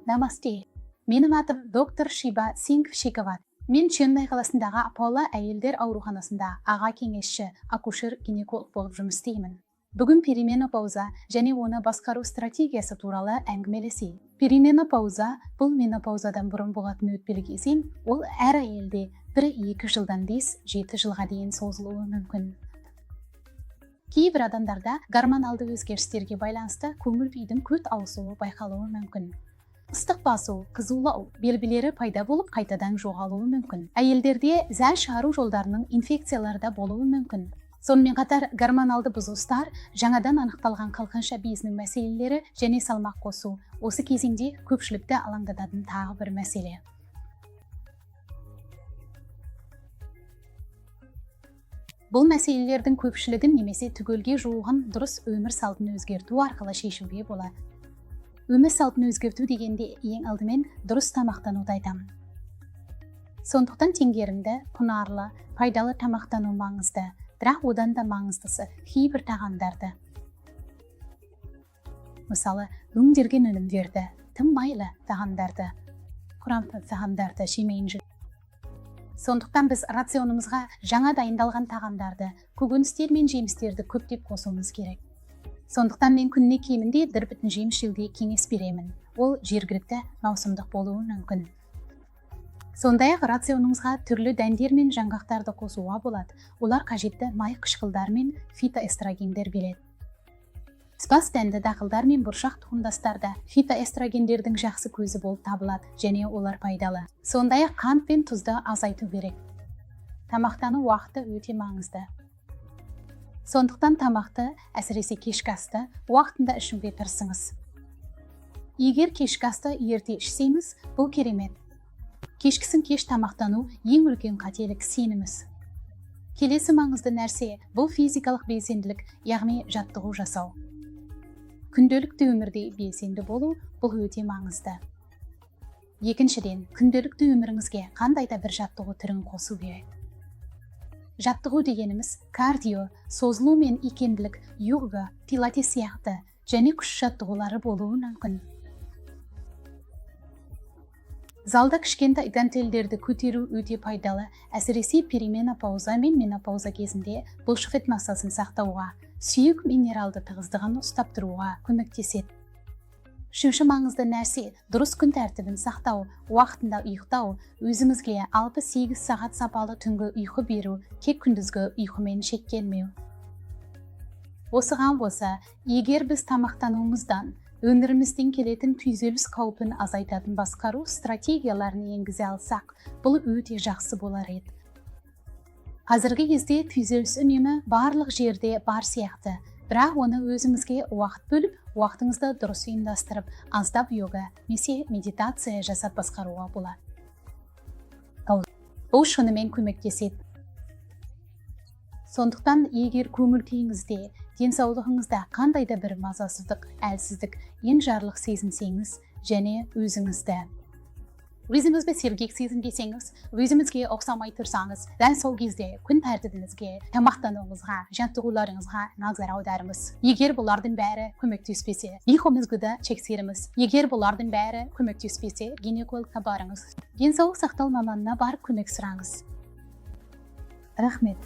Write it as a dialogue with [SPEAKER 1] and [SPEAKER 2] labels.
[SPEAKER 1] Намасте. Менің атым доктор Шиба Сингшикова. Мен Ченнай қаласындағы Аполло әйелдер ауруханасында аға кеңесші, акушер-гинеколог болып жұмыс істеймін. Бүгін перименопауза және оны басқару стратегиясы туралы әңгімелесейік. Перименопауза бұл менопаузадан бұрын болатын өтпелі кезең, ол әр әйелде 1-2 жылдан 5-7 жылға дейін созылуы мүмкін. Кейбір адамдарда гормоналды өзгерістерге байланысты көңіл-күйдің күрт ауысуы байқалуы мүмкін. Ыстық басу, қызулау белгілері пайда болып қайтадан жоғалуы мүмкін. Әйелдерде зәл шығару жолдарының инфекцияларда болуы мүмкін. Сонымен қатар гормоналды бұзылыстар, жаңадан анықталған қалқанша безінің мәселелері және салмақ қосу осы кезеңде көпшілікті алаңдататын тағы бір мәселе. Бұл мәселелердің көпшілігін немесе түгелге жуығын дұрыс өмір салтын өзгерту арқылы шешуге болады. Өмір салтын өзгерту дегенде ең алдымен дұрыс тамақтануды айтамын. Сондықтан теңгерімді, құнарлы, пайдалы тамақтану маңызды, бірақ одан да маңыздысы кейбір тағамдарды. Мысалы, өңделген өнімдерді, тым майлы тағамдарды, құрамды тағамдарды жемейін. Сондықтан біз рационымызға жаңа дайындалған тағамдарды, көкөністер мен жемістерді көптеп қосуымыз керек. Сондықтан мен күніне кемінде 1 жеміс жеуге кеңес беремін. Ол жергілікті маусымдық болуы мүмкін. Сондай-ақ рационыңызға түрлі дәндер мен жаңғақтарды қосуға болады. Олар қажетті май қышқылдар мен фитоэстрогендер береді. Спас дәнді дақылдар мен бұршақ тұқымдастарда фитоэстрогендердің жақсы көзі болып табылады және олар пайдалы. Сондай-ақ қант пен тұзды азайту керек. Тамақтану уақыты өте маңызды. Сондықтан тамақты, әсіресе кешкі асты, уақытында ішуге тырысыңыз. Егер кешкі асты ерте ішсеңіз, бұл керемет. Кешкісін кеш тамақтану ең үлкен қателік сеніміз. Келесі маңызды нәрсе бұл физикалық белсенділік, яғни жаттығу жасау. Күнделікті өмірде белсенді болу бұл өте маңызды. Екіншіден, күнделікті өміріңізге қандай да бір жаттығу түрін қосу керек. Жаттығу дегеніміз кардио, созылу мен икемділік, йога, пилатес сияқты және күш жаттығулары болуы мүмкін. Залда кішкентай гантельдерді көтеру өте пайдалы, әсіресе перименопауза мен менопауза кезінде бұлшықет массасын сақтауға, сүйек минералды тығыздығын ұстап тұруға көмектеседі. Үшінші маңызды нәрсе дұрыс күн тәртібін сақтау, уақытында ұйықтау, өзімізге 6-8 сағат сапалы түнгі ұйқы беру, кек күндізгі ұйқымен шектелмеу. Осыған қоса, егер біз тамақтануымыздан өмірімізден келетін күйзеліс қаупін азайтатын басқару стратегияларын енгізе алсақ, бұл өте жақсы болар еді. Қазіргі кезде күйзеліс үнемі барлық жерде бар сияқты, бірақ оны өзімізге уақыт бөліп, уақытыңызды дұрыс ұйымдастырып, аздап йога немесе медитация жасап басқаруға болады. Бұл шынымен көмектеседі. Сондықтан егер көңіл-күйіңізде, денсаулығыңызда қандай да бір мазасыздық, әлсіздік, енжарлық сезінсеңіз және өзіңізді сергек сезінбесеңіз, өзіңізге ұқсамай тұрсаңыз, дәл сол кезде күн тәртібіңізге, тамақтануыңызға, жаттығуларыңызға назар аударыңыз. Егер бұлардың бәрі көмектеспесе, ұйқыңызды тексеріңіз. Егер бұлардың бәрі көмектеспесе, гинекологқа барыңыз. Денсаулық сақтау маманына барып көмек сұраңыз. Рахмет.